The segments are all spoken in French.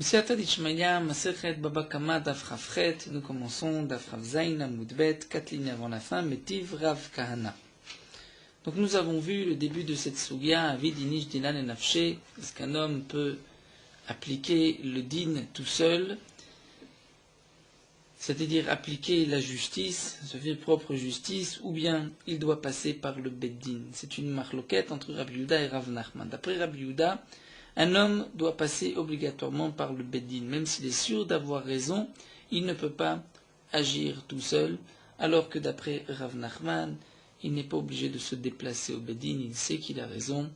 Siata d'Ishmaïa, Masechet Baba Kama Daf Chafchet, nous commençons Daf Rav Zayin Amoudbet, 4 lignes avant la fin, Metiv Rav Kahana. Donc nous avons vu le début de cette Sugia, Avid Inish Dinan et Nafshe, est-ce qu'un homme peut appliquer le din tout seul, c'est-à-dire appliquer la justice, se faire propre justice, ou bien il doit passer par le Beddin. C'est une marloquette entre Rabbi Yehuda et Rav Nachman. D'après Rabbi Yehuda, un homme doit passer obligatoirement par le Beddin. Même s'il est sûr d'avoir raison, il ne peut pas agir tout seul, alors que d'après Rav Nachman, il n'est pas obligé de se déplacer au Beddin, il sait qu'il a raison.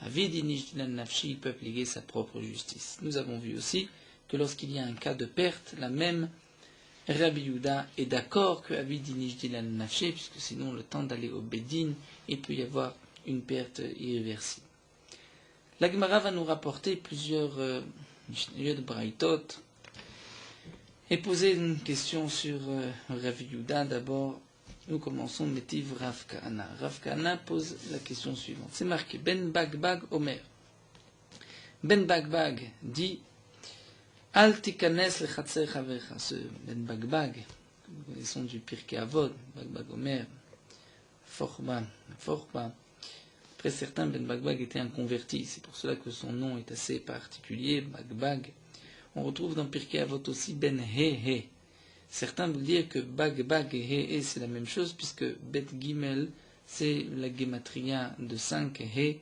Avid Inish Dinan Nafshi, il peut appliquer sa propre justice. Nous avons vu aussi que lorsqu'il y a un cas de perte, la même Rabbi Yehuda est d'accord que Avid Inish Dinan Nafshi, puisque sinon le temps d'aller au Beddin, il peut y avoir une perte irréversible. La Gemara va nous rapporter plusieurs Mishnayot de Braïtot et poser une question sur Rabbi Yehuda. D'abord, nous commençons Metiv Rav Kahana. Rav Kahana pose la question suivante. C'est marqué Ben Bagbag Omer. Ben Bagbag dit Al tikanes lechatzer chavecha. Ce Ben Bagbag, nous connaissons du Pirkei Avot, Bagbag Omer, Forba. Après certains, Ben Bagbag était un converti, c'est pour cela que son nom est assez particulier, Bagbag. On retrouve dans Pirkei Avot aussi Ben He. Certains veulent dire que Bagbag et He c'est la même chose, puisque Bet Gimel c'est la gematria de 5 He.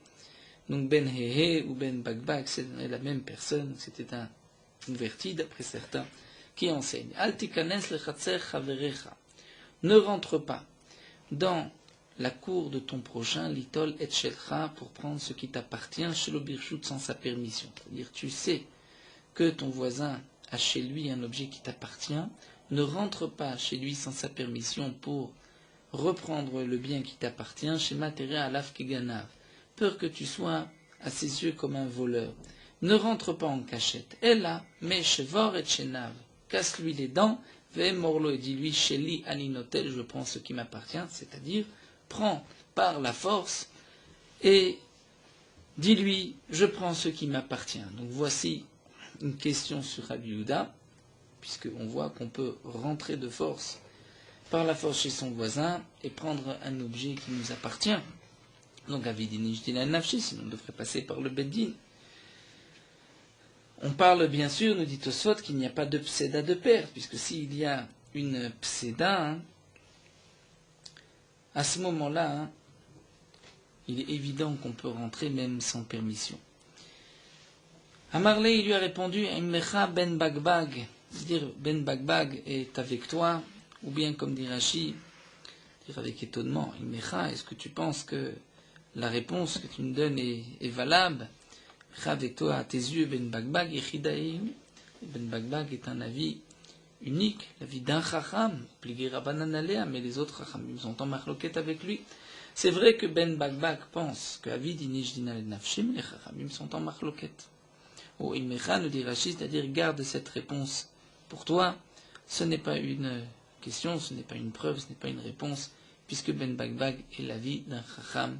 Donc Ben He ou Ben Bagbag c'est la même personne, c'était un converti d'après certains qui enseignent. Al tikanes lechatzer chaverecha. Ne rentre pas dans la cour de ton prochain, litol et shelcha, pour prendre ce qui t'appartient, chez le birchut sans sa permission. C'est-à-dire, tu sais que ton voisin a chez lui un objet qui t'appartient, ne rentre pas chez lui sans sa permission pour reprendre le bien qui t'appartient, chez Matera alaf keganav, peur que tu sois à ses yeux comme un voleur. Ne rentre pas en cachette. Ella, mais shevor et shenav, casse-lui les dents, ve morlo et dis-lui, sheli aninotel, je prends ce qui m'appartient, c'est-à-dire, prends par la force et dis-lui, je prends ce qui m'appartient. Donc voici une question sur Rabbi Yehuda, puisqu'on voit qu'on peut rentrer de force par la force chez son voisin et prendre un objet qui nous appartient. Donc Avid Inish Dinan Nafshi, sinon on devrait passer par le Beddin. On parle bien sûr, nous dit Tosfot, qu'il n'y a pas de pséda de perte, puisque s'il y a une pséda, à ce moment-là, il est évident qu'on peut rentrer même sans permission. Amarle, il lui a répondu, Immecha ben Bagbag, c'est-à-dire Ben Bagbag est avec toi, ou bien comme dit Rashi, dire avec étonnement, Immecha, est-ce que tu penses que la réponse que tu me donnes est valable? Immecha avec toi, à tes yeux, Ben Bagbag, Yechidaï, Ben Bagbag est un avis unique, la vie d'un chacham, plié Rabbanan Alea, mais les autres chachamim sont en marloquette avec lui. C'est vrai que Ben Bagbag pense que Avid Inish Dinan et Nafshim, les chachamim sont en marloquette. Ou Imecha nous dit Rachid, c'est-à-dire garde cette réponse pour toi, ce n'est pas une question, ce n'est pas une preuve, ce n'est pas une réponse, puisque Ben Bagbag est la vie d'un chacham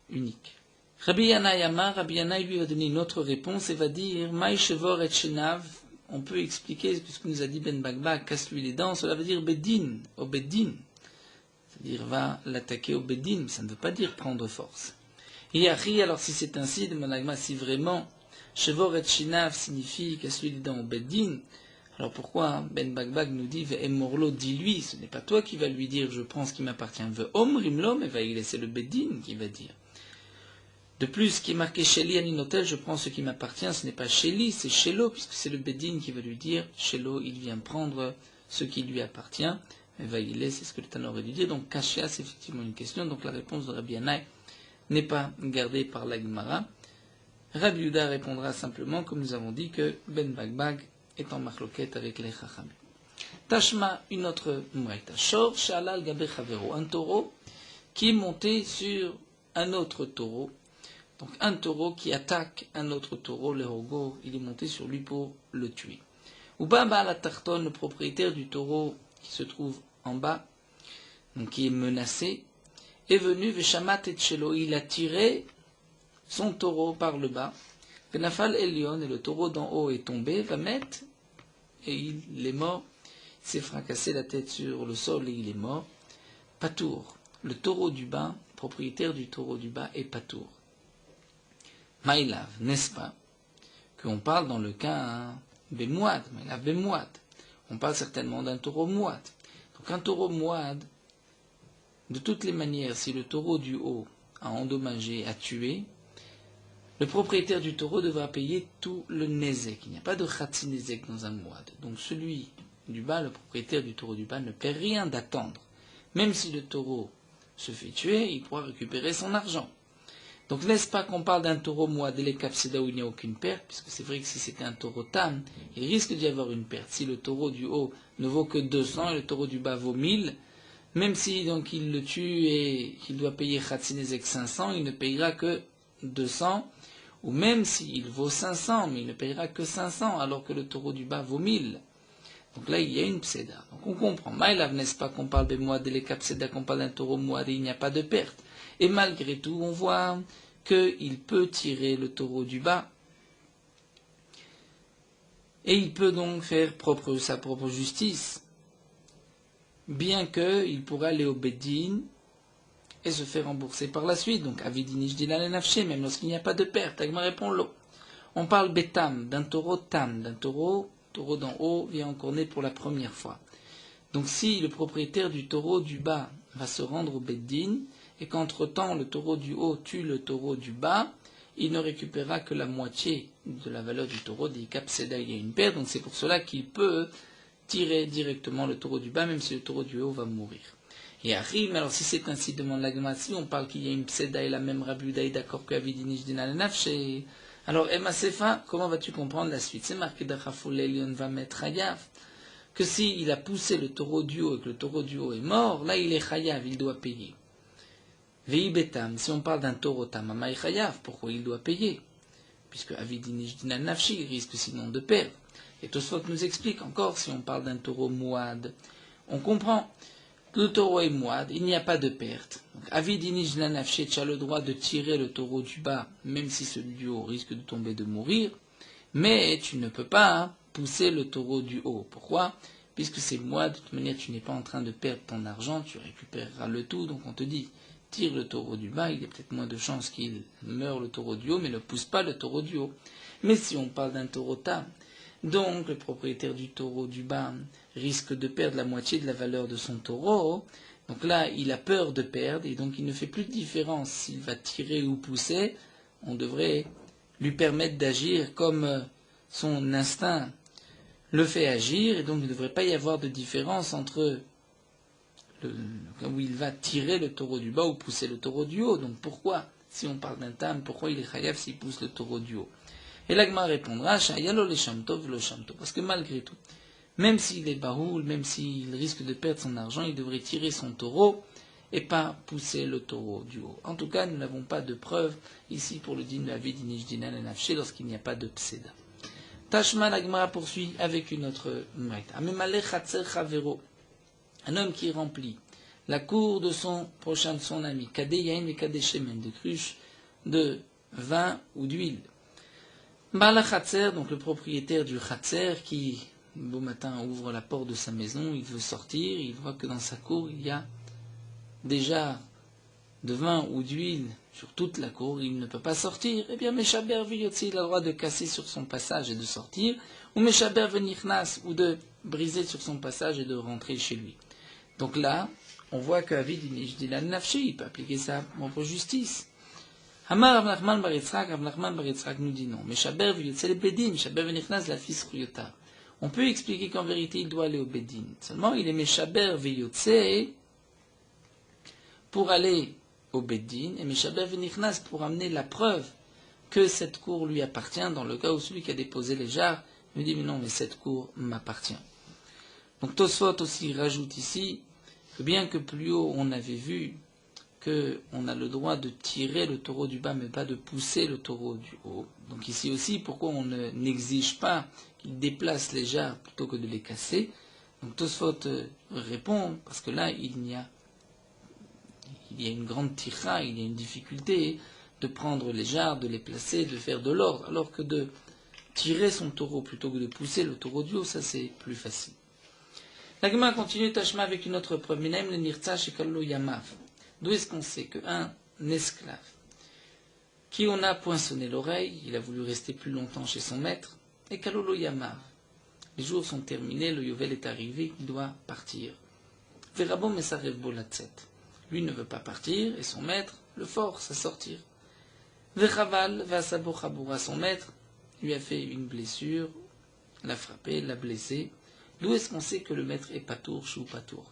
unique. Rabbi Yana Yama, Rabbi Yana lui va donner une autre réponse et va dire Maï Shevor et Shenav. On peut expliquer ce que nous a dit Ben Bagbag, casse-lui les dents, cela veut dire Beddin, au Beddin. C'est-à-dire va l'attaquer au Beddin, mais ça ne veut pas dire prendre force. Et Ari, alors si c'est ainsi, de Managma, si vraiment Shevor et Shinav signifie casse-lui les dents au Beddin, alors pourquoi Ben Bagbag nous dit Ve'emorlo, dis-lui, ce n'est pas toi qui va lui dire je prends ce qui m'appartient, Ve'omrimlo, mais va y laisser le Beddin qui va dire. De plus, ce qui est marqué Sheli Aninotel, je prends ce qui m'appartient, ce n'est pas Sheli, c'est Shelo, puisque c'est le Beddin qui va lui dire, Shelo, il vient prendre ce qui lui appartient, et va y laisser, c'est ce que le Tana aurait dû dire. Donc, Kashia, c'est effectivement une question, donc la réponse de Rabbi Yanaï n'est pas gardée par la Gemara. Rabbi Yehuda répondra simplement, comme nous avons dit, que Ben Bagbag est en marloquette avec les Chachamim. Tashma, une autre Mouaïta. Shor Shalal Gabe Chavero, un taureau qui est monté sur un autre taureau. Donc un taureau qui attaque un autre taureau, le Hogo, il est monté sur lui pour le tuer. Uba Baal Tarton, le propriétaire du taureau qui se trouve en bas, donc qui est menacé, est venu Veshamat et Chelo, il a tiré son taureau par le bas, Venafal Elion, et le taureau d'en haut est tombé, va mettre, et il est mort, il s'est fracassé la tête sur le sol et il est mort. Patour, le taureau du bas, propriétaire du taureau du bas est Patour. Maïlav, n'est-ce pas, qu'on parle dans le cas Bemouad, Maïlav Bemouad. On parle certainement d'un taureau mouad. Donc un taureau mouad, de toutes les manières, si le taureau du haut a endommagé, a tué, le propriétaire du taureau devra payer tout le nezek. Il n'y a pas de khatsi nezek dans un mouad. Donc celui du bas, le propriétaire du taureau du bas, ne paie rien d'attendre. Même si le taureau se fait tuer, il pourra récupérer son argent. Donc n'est-ce pas qu'on parle d'un taureau mouad et les capsida où il n'y a aucune perte, puisque c'est vrai que si c'était un taureau tam, il risque d'y avoir une perte. Si le taureau du haut ne vaut que 200 et le taureau du bas vaut 1000, même si donc il le tue et qu'il doit payer khatsinezek 500, il ne payera que 200, ou même s'il vaut 500, mais il ne payera que 500, alors que le taureau du bas vaut 1000. Donc là, il y a une pséda. Donc on comprend. Maïlav, n'est-ce pas qu'on parle des mouad et les capséda, qu'on parle d'un taureau mouad et il n'y a pas de perte. Et malgré tout, on voit qu'il peut tirer le taureau du bas. Et il peut donc faire sa propre justice. Bien qu'il pourra aller au Beddin et se faire rembourser par la suite. Donc, avidinish dilal nafché, même lorsqu'il n'y a pas de perte. Agma répond l'eau. On parle betam, d'un taureau tam, d'un taureau d'en haut vient encore né pour la première fois. Donc, si le propriétaire du taureau du bas va se rendre au Beddin, et qu'entre-temps le taureau du haut tue le taureau du bas, il ne récupérera que la moitié de la valeur du taureau. Des capséda, il y a une perte, donc c'est pour cela qu'il peut tirer directement le taureau du bas, même si le taureau du haut va mourir. Et arrive, alors si c'est ainsi, demande la Gemara, si on parle qu'il y a une pséda et la même Rabbi Uda est d'accord que Avidinish Dinal Nafshe. Alors, Emma Sefa, comment vas-tu comprendre la suite? C'est marqué d'Achafol Elion va mettre Hayav, que s'il a poussé le taureau du haut et que le taureau du haut est mort, là il est Hayav, il doit payer. Vei Betam, si on parle d'un taureau tam, Amai Hayav, pourquoi il doit payer? Puisque Avidinish Dinal Nafshe, il risque sinon de perdre. Et Tosfot nous explique encore, si on parle d'un taureau mouad, on comprend. Le taureau est mouad, il n'y a pas de perte. Avidinish Nafshe, tu as le droit de tirer le taureau du bas, même si celui du haut risque de tomber de mourir, mais tu ne peux pas pousser le taureau du haut. Pourquoi? Puisque c'est mouad, de toute manière tu n'es pas en train de perdre ton argent, tu récupéreras le tout, donc on te dit, tire le taureau du bas, il y a peut-être moins de chances qu'il meure le taureau du haut, mais ne pousse pas le taureau du haut. Mais si on parle d'un taureau tam, donc le propriétaire du taureau du bas risque de perdre la moitié de la valeur de son taureau. Donc là, il a peur de perdre et donc il ne fait plus de différence s'il va tirer ou pousser. On devrait lui permettre d'agir comme son instinct le fait agir et donc il ne devrait pas y avoir de différence entre où il va tirer le taureau du bas ou pousser le taureau du haut. Donc pourquoi, si on parle d'un tam, pourquoi il est chayav s'il pousse le taureau du haut? Et l'agma répondra, Shayalo le shamtov le shamtov. Parce que malgré tout, même s'il est baroul, même s'il risque de perdre son argent, il devrait tirer son taureau et pas pousser le taureau du haut. En tout cas, nous n'avons pas de preuve ici pour le din de Avidinish Dinan et Nafshe lorsqu'il n'y a pas de pséda. Tashma l'agma poursuit avec une autre maïta. Amemale chatzer chavero. Un homme qui remplit la cour de son prochain, de son ami, kadeyain et kadeshemen, de cruches de vin ou d'huile. Bala Khatser, donc le propriétaire du Khatser, qui, beau matin, ouvre la porte de sa maison, il veut sortir, il voit que dans sa cour, il y a déjà de vin ou d'huile sur toute la cour, il ne peut pas sortir. Eh bien, Meshaber Viyotzi, il a le droit de casser sur son passage et de sortir, ou Meshaber Venichnas, ou de briser sur son passage et de rentrer chez lui. Donc là, on voit qu'Avidinish Dilan Nafshi, il peut appliquer sa propre justice. Hamar Rav Nachman bar Yitzhak nous dit non. Meshaber v'yotze le Bedin, Meshaber v'nichnas la fils Ruyota. On peut expliquer qu'en vérité il doit aller au Bedin. Seulement il est Meshaber v'yotze pour aller au Bedin et Meshaber v'nichnas pour amener la preuve que cette cour lui appartient dans le cas où celui qui a déposé les jarres lui dit mais non mais cette cour m'appartient. Donc Tosfot aussi rajoute ici que bien que plus haut on avait vu qu'on a le droit de tirer le taureau du bas, mais pas de pousser le taureau du haut. Donc ici aussi, pourquoi on n'exige pas qu'il déplace les jarres plutôt que de les casser? Donc Tosfot répond, parce que là, il y a une grande tira, il y a une difficulté, de prendre les jarres, de les placer, de faire de l'ordre, alors que de tirer son taureau plutôt que de pousser le taureau du haut, ça c'est plus facile. La Gemara continue Tashma avec une autre preuve. Minaim le nirtza shekallo yamav. D'où est-ce qu'on sait qu'un esclave qui on a poinçonné l'oreille, il a voulu rester plus longtemps chez son maître, et kalolo yamav. Les jours sont terminés, le yovel est arrivé, il doit partir. Verabo mesarev bolatzet. Lui ne veut pas partir, et son maître le force à sortir. Vechaval vasabo chaboura. Son maître lui a fait une blessure, l'a frappé, l'a blessé. D'où est-ce qu'on sait que le maître est patour, chou patour?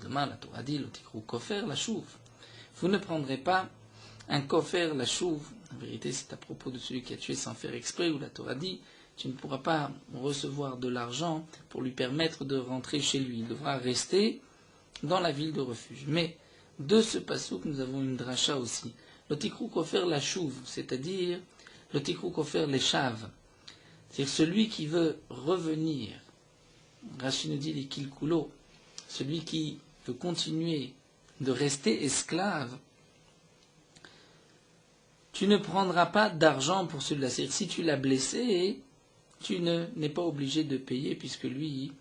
La Torah dit, le tikrou kofer la chouve. Vous ne prendrez pas un kofer la chouve. En vérité, c'est à propos de celui qui a tué sans faire exprès, où la Torah dit, tu ne pourras pas recevoir de l'argent pour lui permettre de rentrer chez lui. Il devra rester dans la ville de refuge. Mais de ce passouk, nous avons une dracha aussi. Le tikrou kofer la chouve, c'est-à-dire le tikrou kofer les chaves. C'est-à-dire celui qui veut revenir, Rashi nous dit les kilkulo, celui qui veut continuer de rester esclave, tu ne prendras pas d'argent pour celui-là. C'est-à-dire si tu l'as blessé, tu n'es pas obligé de payer puisque lui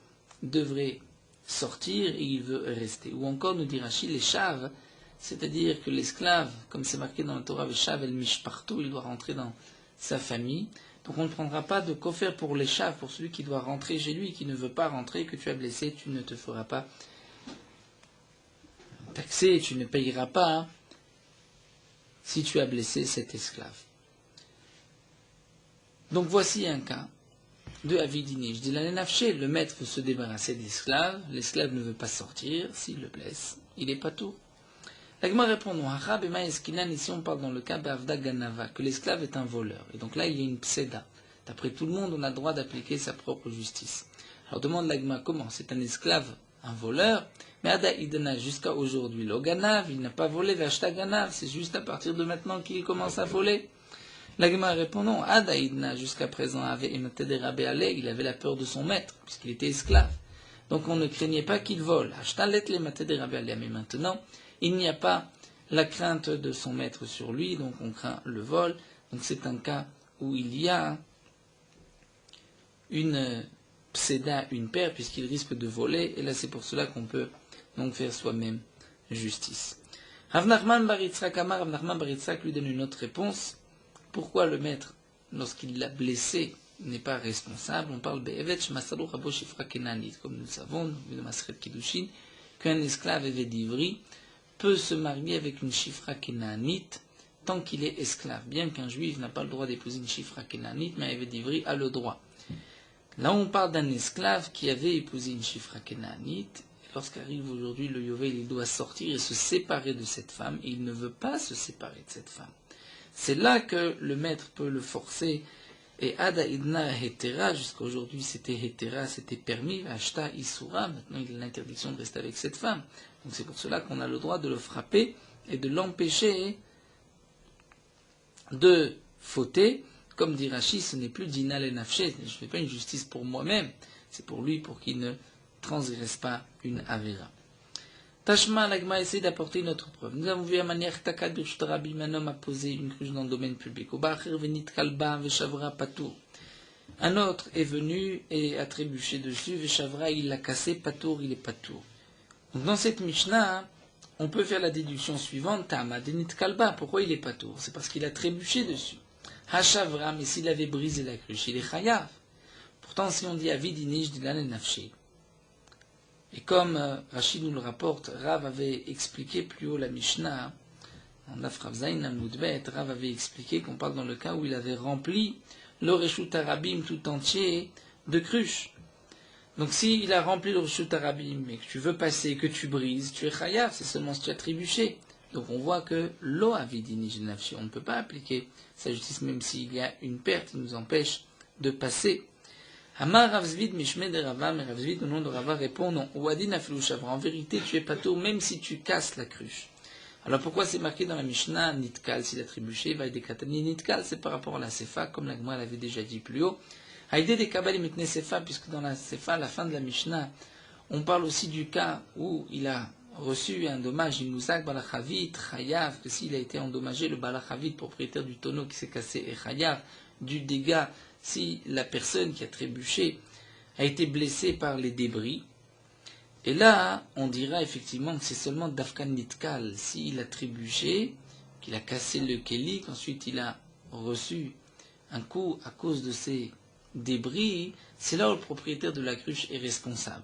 devrait sortir et il veut rester. Ou encore nous dit Rashi les chaves, c'est-à-dire que l'esclave, comme c'est marqué dans la Torah, Veshav el mishparto, il doit rentrer dans sa famille. Donc on ne prendra pas de kofer pour les chaves, pour celui qui doit rentrer chez lui, qui ne veut pas rentrer, que tu as blessé, tu ne te feras pas taxer, tu ne payeras pas si tu as blessé cet esclave. Donc voici un cas de Avidini. Je dis la nafché, le maître veut se débarrasser de l'esclave ne veut pas sortir, s'il le blesse, il n'est pas tout. L'agma répond non. Harab et Maïskinan, ici on parle dans le cas d'Avda Ganava, que l'esclave est un voleur. Et donc là il y a une pseda. D'après tout le monde, on a le droit d'appliquer sa propre justice. Alors demande l'agma comment? C'est un esclave, un voleur, mais Ada Idna jusqu'à aujourd'hui, le Ganav, il n'a pas volé, Vashta Ganav, c'est juste à partir de maintenant qu'il commence à voler. L'agma répond non. Ada Idna jusqu'à présent avait il avait la peur de son maître, puisqu'il était esclave. Donc on ne craignait pas qu'il vole. Mais maintenant, il n'y a pas la crainte de son maître sur lui, donc on craint le vol. Donc c'est un cas où il y a une pséda, une paire, puisqu'il risque de voler, et là c'est pour cela qu'on peut donc faire soi-même justice. Rav Nachman bar Yitzhak Amar, Rav Nachman bar Yitzhak lui donne une autre réponse. Pourquoi le maître, lorsqu'il l'a blessé, n'est pas responsable? On parle be'evet masalo rabo shifra kenanit, comme nous le savons, de Masret Kiddushin, qu'un esclave evet d'Ivry peut se marier avec une chifra kénanite tant qu'il est esclave. Bien qu'un juif n'a pas le droit d'épouser une chifra kénanite, mais un evet d'Ivry a le droit. Là, on parle d'un esclave qui avait épousé une chifra kénanite. Lorsqu'arrive aujourd'hui le yovel, il doit sortir et se séparer de cette femme, et il ne veut pas se séparer de cette femme. C'est là que le maître peut le forcer. Et Ada Idna Hetera, jusqu'à aujourd'hui c'était Hetera, c'était permis, Ashta Isura, maintenant il a l'interdiction de rester avec cette femme. Donc c'est pour cela qu'on a le droit de le frapper et de l'empêcher de fauter. Comme dit Rashi, ce n'est plus Dina le Nafshe, je ne fais pas une justice pour moi-même, c'est pour lui, pour qu'il ne transgresse pas une Avera. Tashma, l'agma essaie d'apporter une autre preuve. Nous avons vu à manière Takad Birshtarabim, un homme a posé une cruche dans le domaine public. Un autre est venu et a trébuché dessus, Veshavra, il l'a cassé, Patour, il est Patour. Donc dans cette Mishnah, on peut faire la déduction suivante, Tama, Denit Kalba, pourquoi il est Patour? C'est parce qu'il a trébuché dessus. Hashavra, mais s'il avait brisé la cruche, il est Chayav. Pourtant, si on dit Avidinish, Dilan et Nafshi. Et comme Rachid nous le rapporte, Rav avait expliqué plus haut la Mishnah, en Afravzaïn Amoudbet, Rav avait expliqué qu'on parle dans le cas où il avait rempli le Reshut Arabim tout entier de cruches. Donc s'il a rempli le Reshut Arabim et que tu veux passer, que tu brises, tu es Chayav, c'est seulement si tu as trébuché. Donc on voit que Lo Avidini Jenafshi, on ne peut pas appliquer sa justice même s'il y a une perte qui nous empêche de passer. Amar Ravzvid Mishme de Rava, mais Ravzvid au nom de Rava répond non. Ouadin Afilu Shavra, en vérité tu es patour même si tu casses la cruche. Alors pourquoi c'est marqué dans la Mishnah Nitkal, s'il a trébuché, va aider Katani Nitkal, c'est par rapport à la Sefa, comme la Gemara l'avait déjà dit plus haut. Haïdé des Kabbalim Mitne Sefa, puisque dans la Sefa, à la fin de la Mishnah, on parle aussi du cas où il a reçu un dommage, Imuzak Balachavit, Chayav, que s'il a été endommagé, le Balachavit, propriétaire du tonneau qui s'est cassé, et Chayav, du dégât, si la personne qui a trébuché a été blessée par les débris. Et là, on dira effectivement que c'est seulement Dafkan Nitkal, s'il a trébuché, qu'il a cassé le Keli, qu'ensuite il a reçu un coup à cause de ces débris, c'est là où le propriétaire de la cruche est responsable.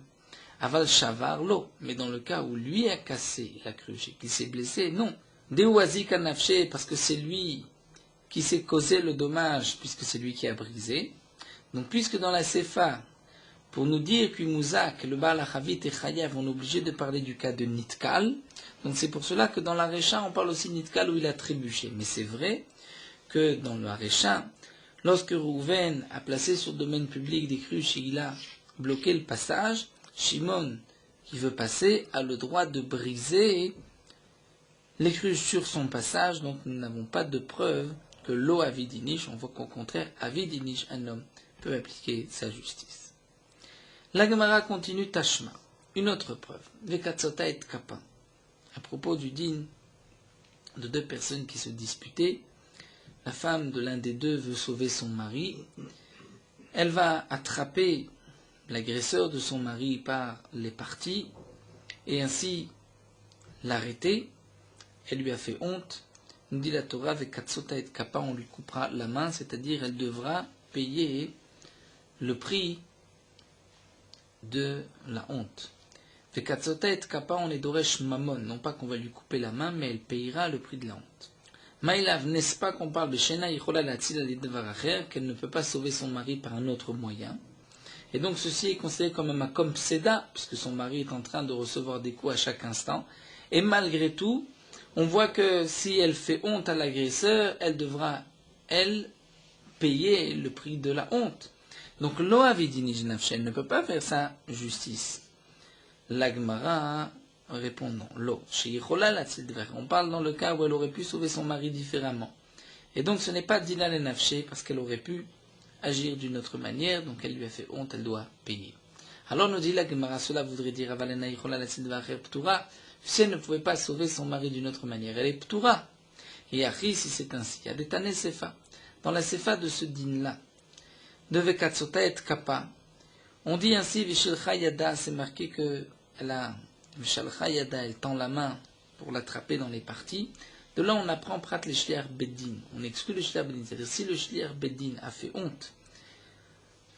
Aval Shavar l'eau, mais dans le cas où lui a cassé la cruche et qu'il s'est blessé, non. Deouazi Kanafché, parce que c'est lui qui s'est causé le dommage, puisque c'est lui qui a brisé. Donc puisque dans la Sefa, pour nous dire qu'Imuzak, le Baal Achavit et Chayav, on est obligé de parler du cas de Nitkal, donc c'est pour cela que dans la Récha, on parle aussi de Nitkal où il a trébuché. Mais c'est vrai que dans la Récha, lorsque Rouven a placé sur le domaine public des cruches et il a bloqué le passage, Shimon, qui veut passer, a le droit de briser les cruches sur son passage, donc nous n'avons pas de preuve que l'eau avidinish, on voit qu'au contraire, avidinish, un homme peut appliquer sa justice. La Gemara continue Tashma, une autre preuve, Vekatsota et Kappa, à propos du din de deux personnes qui se disputaient. La femme de l'un des deux veut sauver son mari, elle va attraper l'agresseur de son mari par les parties et ainsi l'arrêter. Elle lui a fait honte. Nous dit la Torah, Vekatsota et Kappa, on lui coupera la main, c'est-à-dire elle devra payer le prix de la honte. Vekatsota et Kappa, on est d'Oresh Mamon, non pas qu'on va lui couper la main, mais elle payera le prix de la honte. Maïlav, n'est-ce pas qu'on parle de Shena Yichola Latzil Alidvaracher, qu'elle ne peut pas sauver son mari par un autre moyen. Et donc ceci est considéré comme un makom seda, puisque son mari est en train de recevoir des coups à chaque instant. Et malgré tout, on voit que si elle fait honte à l'agresseur, elle devra, elle, payer le prix de la honte. Donc lo avidini jnafshe, elle ne peut pas faire sa justice. L'Agmara répond non. Lo, on parle dans le cas où elle aurait pu sauver son mari différemment. Et donc ce n'est pas dina le nafshe, parce qu'elle aurait pu agir d'une autre manière, donc elle lui a fait honte, elle doit payer. Alors nous dit la Gemara, cela voudrait dire avalena yichola latzid vacher ptura, si elle ne pouvait pas sauver son mari d'une autre manière, elle est ptura. Et Achi, si c'est ainsi, il y a des tané sefa. Dans la sefa de ce din-là, de vekatsota et kappa, on dit ainsi vishalcha yada, c'est marqué que elle a vishalcha yada, elle tend la main pour l'attraper dans les parties. De là, on apprend prat le shliar beddin. On exclut le shliar beddin. C'est-à-dire, si le shliar beddin a fait honte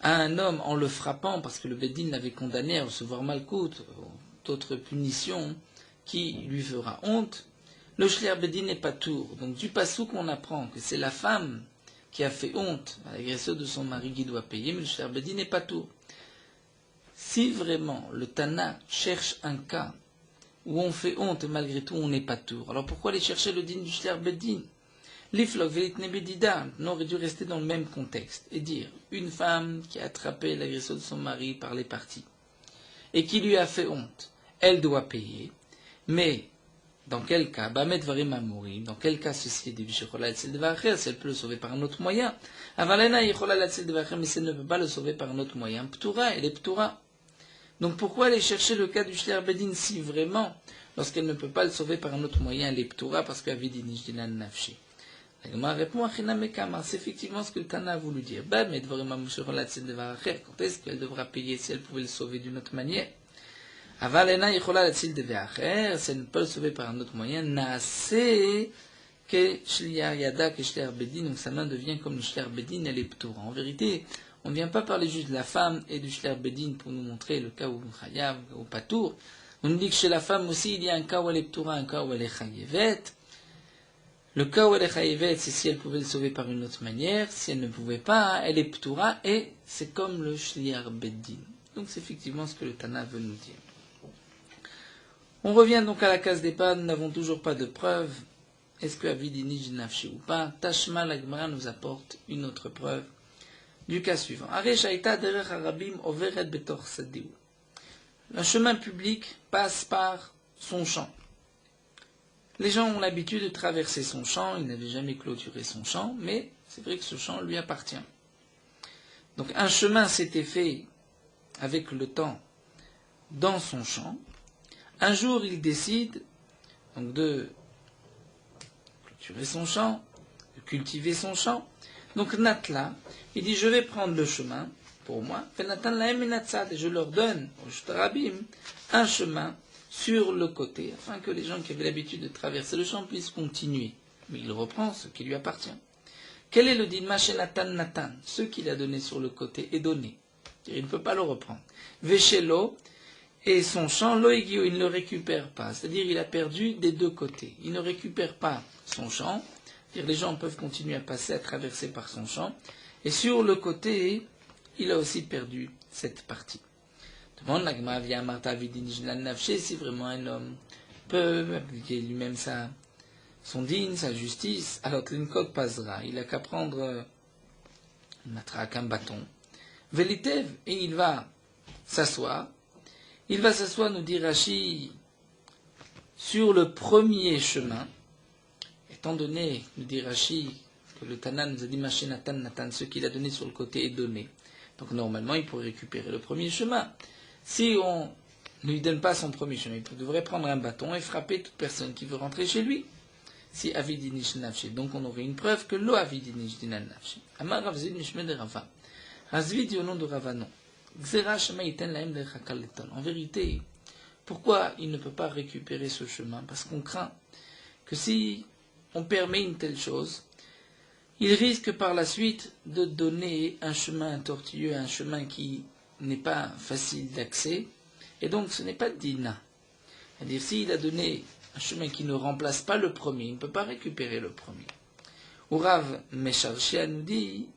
à un homme en le frappant, parce que le beddin l'avait condamné à recevoir malkout, d'autres punitions qui lui fera honte, le shliar beddin n'est pas tour. Donc, du passouk, on apprend que c'est la femme qui a fait honte à l'agresseur de son mari qui doit payer, mais le shliar beddin n'est pas tour. Si vraiment le Tana cherche un cas où on fait honte et malgré tout on n'est pas tour. Alors pourquoi aller chercher le din du shliar beddin? L'iflok velit nebedida, on aurait dû rester dans le même contexte et dire une femme qui a attrapé l'agresseur de son mari par les parties et qui lui a fait honte, elle doit payer, mais dans quel cas, bamet varim amourim, dans quel cas ceci est des vichola et devacher, si elle peut le sauver par un autre moyen, avalena yichola et devacher, mais si elle ne peut pas le sauver par un autre moyen, ptura, elle est ptura. Donc pourquoi aller chercher le cas du shliar beddin si vraiment, lorsqu'elle ne peut pas le sauver par un autre moyen, elle est ptura parce qu'avidinish dinan nafshi? La Gemara répond, c'est effectivement ce que le Tana a voulu dire. Quand est-ce qu'elle devra payer si elle pouvait le sauver d'une autre manière? Avalena yichola latzil devacher, si elle ne peut le sauver par un autre moyen, naase que shliar yada que shliar beddin, donc sa main devient comme le shliar beddin, elle est ptura. En vérité, on ne vient pas parler juste de la femme et du shliar beddin pour nous montrer le cas où chayav, ou patour. On nous dit que chez la femme aussi, il y a un cas où elle est ptura, un cas où elle est chayevet. Le cas où elle est chayevet, c'est si elle pouvait le sauver par une autre manière. Si elle ne pouvait pas, elle est ptura et c'est comme le shliar beddin. Donc c'est effectivement ce que le Tana veut nous dire. On revient donc à la case départ, nous n'avons toujours pas de preuve. Est-ce que avidini nafshi ou pas? Tashma la Gemara nous apporte une autre preuve du cas suivant. Un chemin public passe par son champ. Les gens ont l'habitude de traverser son champ, ils n'avaient jamais clôturé son champ, mais c'est vrai que ce champ lui appartient. Donc un chemin s'était fait avec le temps dans son champ. Un jour, il décide donc de clôturer son champ, de cultiver son champ. Donc Natla, il dit, je vais prendre le chemin pour moi, et je leur donne aux Shtarabim un chemin sur le côté, afin que les gens qui avaient l'habitude de traverser le champ puissent continuer. Mais il reprend ce qui lui appartient. Quel est le din Maché Natan Natan? Ce qu'il a donné sur le côté est donné. Il ne peut pas le reprendre. Véchélo, et son champ, Loegio, il ne le récupère pas. C'est-à-dire il a perdu des deux côtés. Il ne récupère pas son champ. C'est-à-dire les gens peuvent continuer à passer, à traverser par son champ. Et sur le côté, il a aussi perdu cette partie. Demande la Gemara via Martha Vidin Nafché, si vraiment un homme peut appliquer lui-même son din, sa justice, alors Tlinkot passera. Il n'a qu'à prendre une matraque, un bâton, Velitev, et il va s'asseoir. Il va s'asseoir, nous dit Rashi, sur le premier chemin, étant donné, nous dit Rashi, que le Tana nous a dit Maché Natan Natan, ce qu'il a donné sur le côté est donné. Donc normalement, il pourrait récupérer le premier chemin. Si on ne lui donne pas son premier chemin, il devrait prendre un bâton et frapper toute personne qui veut rentrer chez lui. Si avidinish nafshi, donc on aurait une preuve que lo avidinish dinan nafshi. Amar Ravzid Mishmed Rava. Razvid dit au nom de Rava, non. En vérité, pourquoi il ne peut pas récupérer ce chemin? Parce qu'on craint que si on permet une telle chose, il risque par la suite de donner un chemin tortueux, un chemin qui n'est pas facile d'accès, et donc ce n'est pas dina. C'est-à-dire, s'il a donné un chemin qui ne remplace pas le premier, il ne peut pas récupérer le premier. Ou Rav Mesharshia nous dit,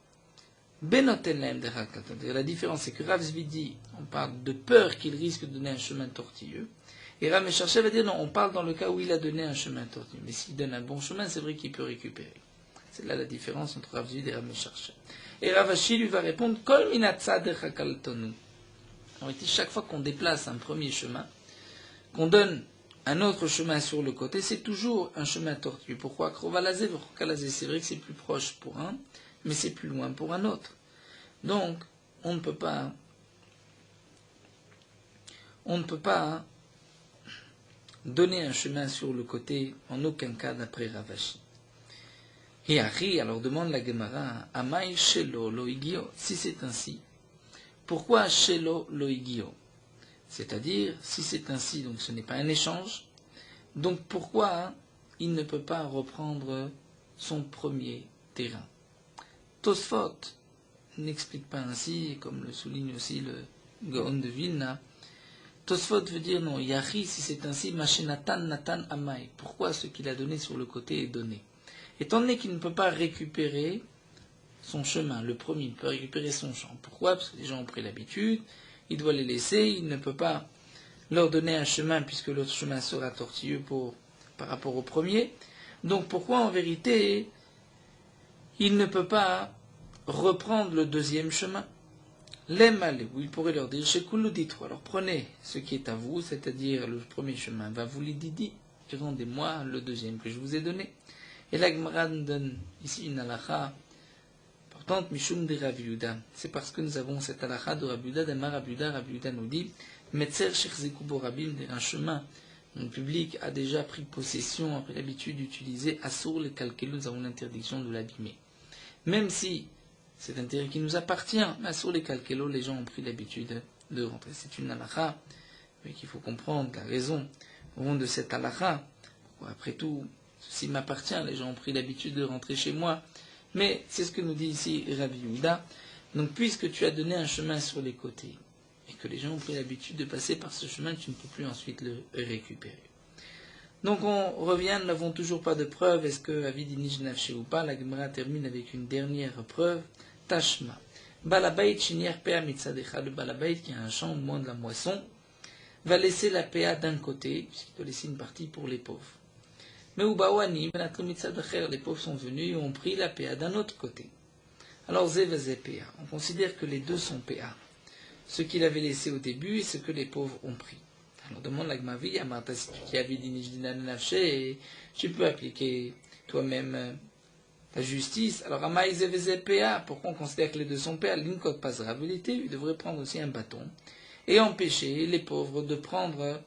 Benotenlem de Rakatan. La différence, c'est que Rav Zvidi, on parle de peur qu'il risque de donner un chemin tortueux, et Rav Mesharshia va dire, non, on parle dans le cas où il a donné un chemin tortueux. Mais s'il donne un bon chemin, c'est vrai qu'il peut récupérer. C'est là la différence entre Rav Zvidi et Rav Mesharshia. Et Rav Ashi lui va répondre, Kol minatsa de Rakaltonu. En réalité, chaque fois qu'on déplace un premier chemin, qu'on donne un autre chemin sur le côté, c'est toujours un chemin tortueux. Pourquoi? C'est vrai que c'est plus proche pour un, mais c'est plus loin pour un autre. Donc, on ne peut pas donner un chemin sur le côté, en aucun cas d'après Ravashi. Et Ari, alors demande la Gemara, Amai Shelo Loigio, si c'est ainsi, pourquoi Shelo Loigio? C'est-à-dire, si c'est ainsi, donc ce n'est pas un échange, donc pourquoi il ne peut pas reprendre son premier terrain? Tosfot n'explique pas ainsi, comme le souligne aussi le Gaon de Vilna. Tosfot veut dire non, Yahi, si c'est ainsi, Machenatan Natan Amai. Pourquoi ce qu'il a donné sur le côté est donné? Étant donné qu'il ne peut pas récupérer son chemin, le premier, il peut récupérer son champ. Pourquoi? Parce que les gens ont pris l'habitude, il doit les laisser, il ne peut pas leur donner un chemin puisque l'autre chemin sera tortueux par rapport au premier. Donc pourquoi en vérité il ne peut pas reprendre le deuxième chemin? L'emale, où il pourrait leur dire, chez Koulouditro, alors prenez ce qui est à vous, c'est-à-dire le premier chemin, va vous l'ididi, et rendez-moi le deuxième que je vous ai donné. Et la Gemara donne ici une halakha importante, Mishum de Rav Yehuda. C'est parce que nous avons cette halakha de Rav Yehuda, d'Amar Rav Yehuda. Rav Yehuda nous dit, Metzer Shechzekubo Rabim, un chemin dont le public a déjà pris possession, a pris l'habitude d'utiliser, Assour le calquel, nous avons l'interdiction de l'abîmer. Même si c'est un terrain qui nous appartient, mais Assour le calquel, les gens ont pris l'habitude de rentrer. C'est une halakha, mais qu'il faut comprendre la raison de cette halakha. Après tout, ceci m'appartient, les gens ont pris l'habitude de rentrer chez moi. Mais c'est ce que nous dit ici Rav Yehuda. Donc puisque tu as donné un chemin sur les côtés, et que les gens ont pris l'habitude de passer par ce chemin, tu ne peux plus ensuite le récupérer. Donc on revient, nous n'avons toujours pas de preuve, est-ce que Avidinish Nafshe ou pas? La Gemara termine avec une dernière preuve, Tashma. Balabait Shinier Pea Mitzadecha, le Balabait qui a un champ au moment de la moisson, va laisser la Pea d'un côté, puisqu'il doit laisser une partie pour les pauvres. Mais Ubawani, les pauvres sont venus et ont pris la PA d'un autre côté. Alors Zevazé PA, on considère que les deux sont PA. Ce qu'il avait laissé au début et ce que les pauvres ont pris. Alors demande la Gmavi, Amarta, si tu qui avais dit et tu peux appliquer toi-même ta justice. Alors Amaï Zevazé PA, pourquoi on considère que les deux sont PA? L'Inkot passera vérité, il devrait prendre aussi un bâton et empêcher les pauvres de prendre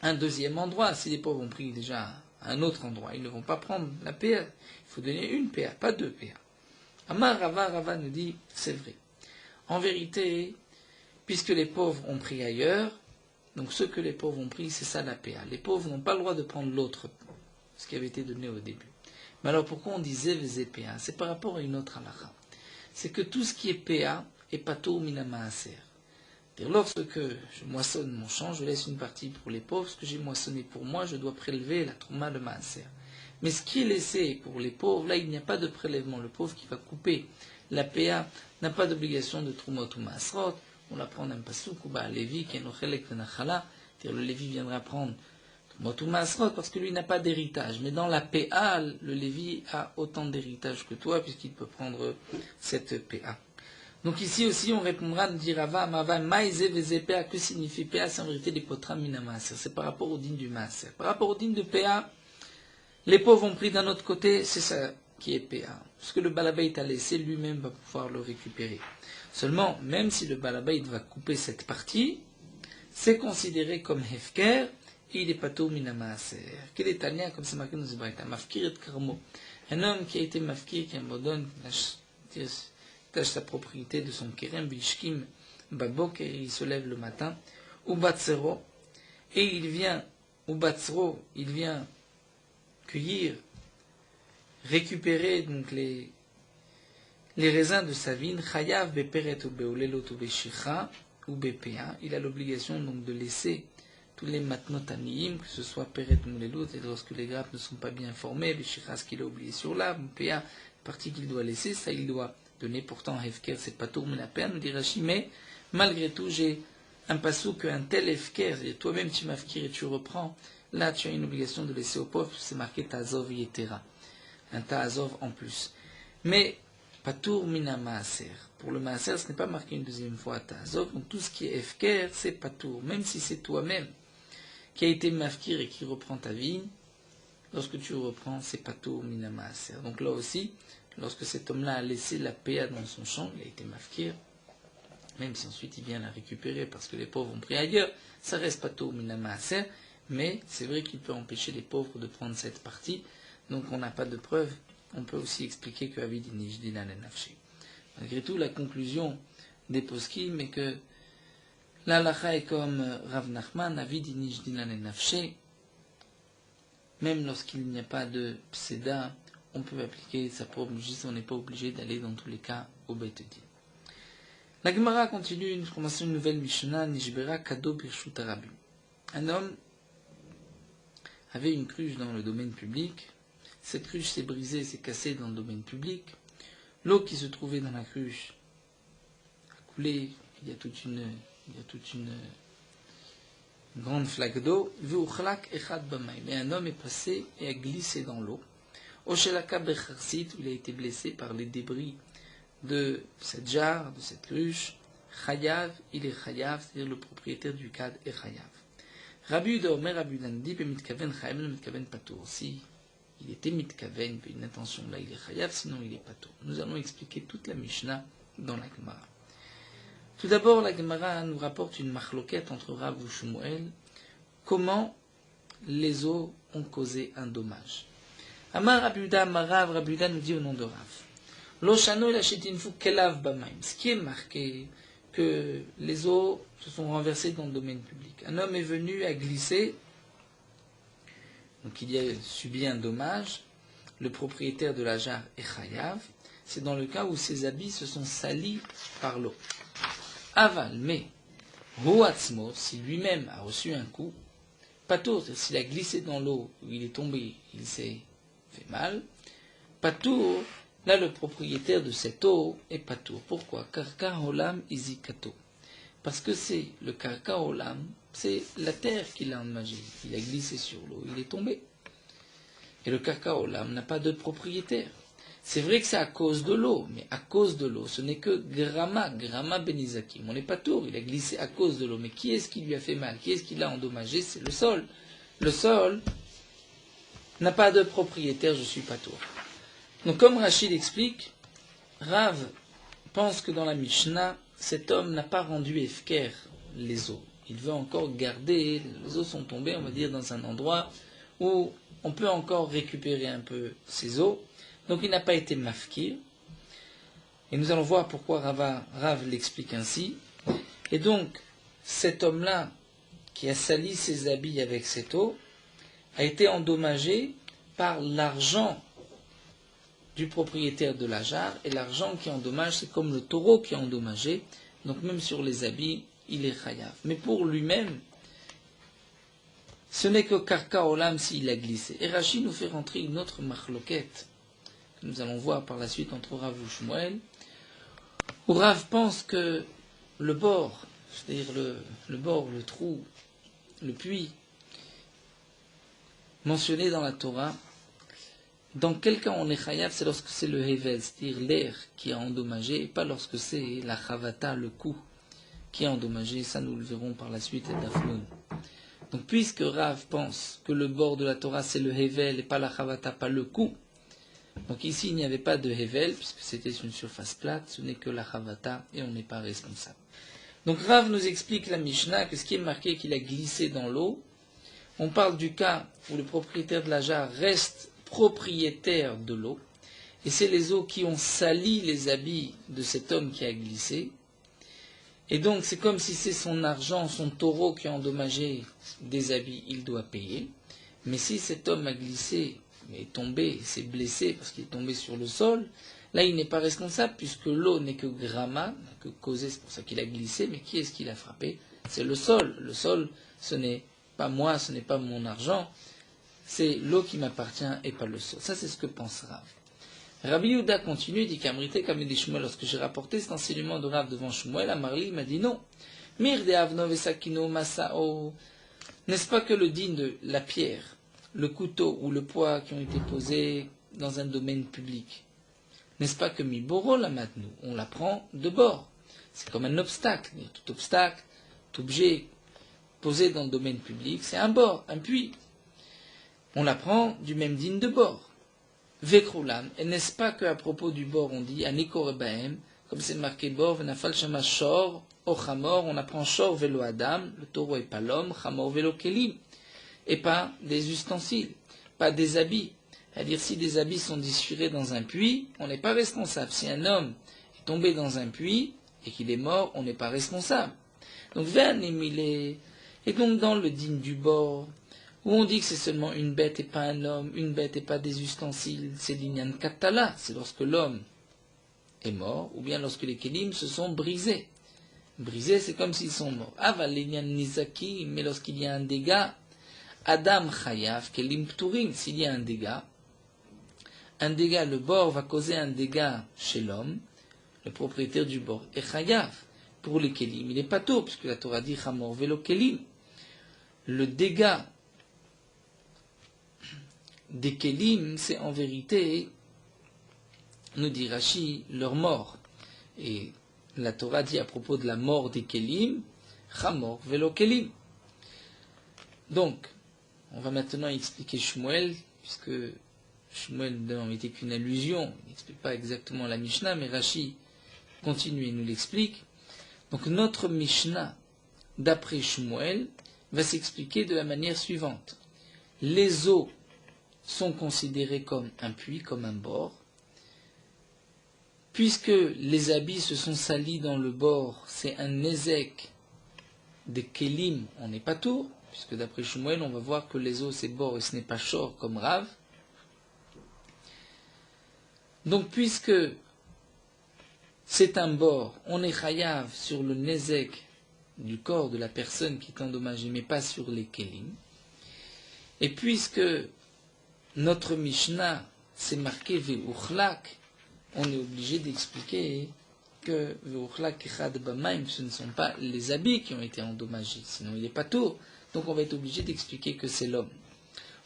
un deuxième endroit. Si les pauvres ont pris déjà un autre endroit, ils ne vont pas prendre la PA. Il faut donner une PA, pas deux PA. Amar Rava nous dit, c'est vrai. En vérité, puisque les pauvres ont pris ailleurs, donc ce que les pauvres ont pris, c'est ça la PA. Les pauvres n'ont pas le droit de prendre l'autre, ce qui avait été donné au début. Mais alors pourquoi on disait PA? C'est par rapport à une autre halakha. C'est que tout ce qui est PA est patur mina maaser. Lorsque je moissonne mon champ, je laisse une partie pour les pauvres. Ce que j'ai moissonné pour moi, je dois prélever la trouma de maaser. Mais ce qui est laissé pour les pauvres, là il n'y a pas de prélèvement. Le pauvre qui va couper la PA n'a pas d'obligation de troumot ou maasrot. On l'apprend d'un pasouk ou ba Lévi qui est nochelek venachala. Le Lévi viendra prendre troumot ou maasrot parce que lui n'a pas d'héritage. Mais dans la PA, le Lévi a autant d'héritage que toi puisqu'il peut prendre cette PA. Donc ici aussi on répondra de dire Rava, Mava, Maïze, PA, que signifie PA? C'est en vérité des potram minamaser. C'est par rapport au din du maaser. Par rapport au din de PA, les pauvres ont pris d'un autre côté, c'est ça qui est PA. Ce que le balabait a laissé, lui-même va pouvoir le récupérer. Seulement, même si le balabait va couper cette partie, c'est considéré comme hefker, et il est pato minamaser. Quel est Tania, comme c'est marqué dans ce braïta, mafkir et karmo. Un homme qui a été mafkir, qui abandonne sa propriété de son kerem, bishkim, babok, et il se lève le matin, ou batsero, et il vient, ou batsero, il vient cueillir, récupérer donc les raisins de sa vigne, chayav beperet ou beolelot ou beshicha ou bpa, il a l'obligation donc de laisser tous les matnot aniyim, que ce soit peret ou moulelot, et lorsque les grappes ne sont pas bien formées, beshicha, ce qu'il a oublié sur l'arbre, bpa, partie qu'il doit laisser, ça il doit donner. Pourtant hefker c'est pas tourner la peine, dit Rashi, mais malgré tout j'ai un pasouk, un tel hefker, et toi-même tu m'afkir et tu reprends, là tu as une obligation de laisser au pauvre, c'est marqué ta'azov yetera, un ta'azov en plus. Mais patour mina maaser, pour le maaser ce n'est pas marqué une deuxième fois ta'azov, donc tout ce qui est hefker c'est patour, même si c'est toi-même qui a été mafkir et qui reprend ta vigne, lorsque tu reprends c'est patour mina maaser. Donc là aussi, lorsque cet homme-là a laissé la PA dans son champ, il a été mafkir, même si ensuite il vient la récupérer parce que les pauvres ont pris ailleurs, ça reste patour mina maaser, mais c'est vrai qu'il peut empêcher les pauvres de prendre cette partie, donc on n'a pas de preuve. On peut aussi expliquer que Avid Nijdinan et Nafshi. Malgré tout, la conclusion des poskim est que l'halakha est comme Rav Nachman, Avid Nijdinan et Nafshi, même lorsqu'il n'y a pas de pseda, on peut appliquer sa propre justice, on n'est pas obligé d'aller dans tous les cas au Beit Din. La Gemara continue, nous commençons une nouvelle Mishnah, Nishbera Kado Birshut Arabim. Un homme avait une cruche dans le domaine public. Cette cruche s'est brisée, s'est cassée dans le domaine public. L'eau qui se trouvait dans la cruche a coulé. Il y a toute une grande flaque d'eau. Mais un homme est passé et a glissé dans l'eau. Oshelaka becharsit, où il a été blessé par les débris de cette jarre, de cette cruche. Chayav, il est chayav, c'est-à-dire le propriétaire du cadre est chayav. Rabbi Yehuda Omer, Rabbi Yehuda dit, mitkaven chayav, mitkaven patour. Si il était mitkaven, une intention là, il est chayav, sinon il est patour. Nous allons expliquer toute la Mishnah dans la Gemara. Tout d'abord, la Gemara nous rapporte une machloquette entre Rav et Shmuel. Comment les eaux ont causé un dommage. Amar Rabbi Yehuda, Amar Rav, Rabbi Yehuda nous dit au nom de Rav. Loshano el achetinfu kelav bamaim. Ce qui est marqué, que les eaux se sont renversées dans le domaine public. Un homme est venu à glisser, donc il y a subi un dommage, le propriétaire de la jarre est chayav, c'est dans le cas où ses habits se sont salis par l'eau. Aval, mais, Hoatzmo, si lui-même a reçu un coup, patour, c'est-à-dire s'il a glissé dans l'eau, où il est tombé, il s'est fait mal, patour, là le propriétaire de cette eau est patour. Pourquoi? Karka olam izikato. Parce que c'est le karka olam, c'est la terre qui l'a endommagé. Il a glissé sur l'eau, il est tombé. Et le karka olam n'a pas de propriétaire. C'est vrai que c'est à cause de l'eau, mais à cause de l'eau, ce n'est que grama benizakim. On n'est pas tour, il a glissé à cause de l'eau. Mais qui est-ce qui lui a fait mal? Qui est-ce qui l'a endommagé? C'est le sol. Le sol n'a pas de propriétaire, je suis pas tour. Donc comme Rachid explique, Rav pense que dans la Mishnah, cet homme n'a pas rendu efker les eaux. Il veut encore garder, les os sont tombés, on va dire, dans un endroit où on peut encore récupérer un peu ces os. Donc il n'a pas été mafkir. Et nous allons voir pourquoi Rav l'explique ainsi. Et donc, cet homme-là, qui a sali ses habits avec cette eau, a été endommagé par l'argent du propriétaire de la jarre. Et l'argent qui endommage, c'est comme le taureau qui est endommagé. Donc même sur les habits, il est chayav. Mais pour lui-même, ce n'est que karka olam s'il a glissé. Et Rashi nous fait rentrer une autre marloquette, que nous allons voir par la suite entre Rav et Shmuel, où Rav pense que le bord, c'est-à-dire le bord, le trou, le puits, mentionné dans la Torah, dans quel cas on est chayav, c'est lorsque c'est le hevel, c'est-à-dire l'air qui est endommagé, et pas lorsque c'est la chavata, le cou, qui est endommagé. Ça nous le verrons par la suite à Dafnoun. Donc puisque Rav pense que le bord de la Torah c'est le hevel et pas la chavata, pas le cou, donc ici il n'y avait pas de hevel, puisque c'était une surface plate, ce n'est que la chavata, et on n'est pas responsable. Donc Rav nous explique la Mishnah que ce qui est marqué qu'il a glissé dans l'eau, on parle du cas où le propriétaire de la jarre reste propriétaire de l'eau, et c'est les eaux qui ont sali les habits de cet homme qui a glissé, et donc c'est comme si c'est son argent, son taureau qui a endommagé des habits, il doit payer, mais si cet homme a glissé, est tombé, s'est blessé parce qu'il est tombé sur le sol, là il n'est pas responsable puisque l'eau n'est que gramma, que causée, c'est pour ça qu'il a glissé, mais qui est-ce qui l'a frappé? C'est le sol. Le sol, ce n'est pas moi, ce n'est pas mon argent, c'est l'eau qui m'appartient et pas le sol. Ça, c'est ce que pense Rav. Rabbi Yehuda continue, dit qu'Amrité Kamedi Shmuel, lorsque j'ai rapporté cet enseignement de Rav devant Shmuel, Amarli m'a dit non. Mir de Avnov et Sakino Masao. N'est-ce pas que le digne de la pierre, le couteau ou le poids qui ont été posés dans un domaine public? N'est-ce pas que Miboro la maintenant, on la prend de bord? C'est comme un obstacle. Tout obstacle, tout objet posé dans le domaine public, c'est un bord, un puits. On la prend du même digne de bord. Vekroulam, et n'est-ce pas qu'à propos du bord on dit Anikorebaem, comme c'est marqué bord, Venafal Shama Shor, O Chamor, on apprend Shor velo Adam, le taureau et pas l'homme, Chamor velo Kelim, et pas des ustensiles, pas des habits. C'est-à-dire si des habits sont dissurés dans un puits, on n'est pas responsable. Si un homme est tombé dans un puits et qu'il est mort, on n'est pas responsable. Donc Ve'anemile, et donc dans le digne du bord, où on dit que c'est seulement une bête et pas un homme, une bête et pas des ustensiles, c'est l'inyan katala, c'est lorsque l'homme est mort, ou bien lorsque les kelim se sont brisés. Brisés, c'est comme s'ils sont morts. Aval l'inyan nizaki, mais lorsqu'il y a un dégât, Adam chayav, kelim pturim, s'il y a un dégât, le bord va causer un dégât chez l'homme, le propriétaire du bord, et chayav, pour les kelim, il n'est pas tôt, puisque la Torah dit chamor velo kelim. Le dégât des kelim, c'est en vérité, nous dit Rashi, leur mort. Et la Torah dit à propos de la mort des kelim, chamor velo kelim. Donc, on va maintenant expliquer Shmuel, puisque Shmuel n'était qu'une allusion, il n'explique pas exactement la Mishnah, mais Rashi continue et nous l'explique. Donc notre Mishnah, d'après Shmuel, va s'expliquer de la manière suivante. Les eaux sont considérées comme un puits, comme un bord. Puisque les habits se sont salis dans le bord, c'est un nézek des kelim, on n'est pas tour, puisque d'après Shmuel, on va voir que les eaux c'est bord et ce n'est pas shor comme Rav. Donc puisque c'est un bord, on est chayav sur le nézek du corps de la personne qui est endommagée, mais pas sur les kelim. Et puisque notre Mishnah c'est marqué ve'uchlak, on est obligé d'expliquer que ve'uchlak echad b'mayim, ce ne sont pas les habits qui ont été endommagés, sinon il n'est pas tout. Donc on va être obligé d'expliquer que c'est l'homme.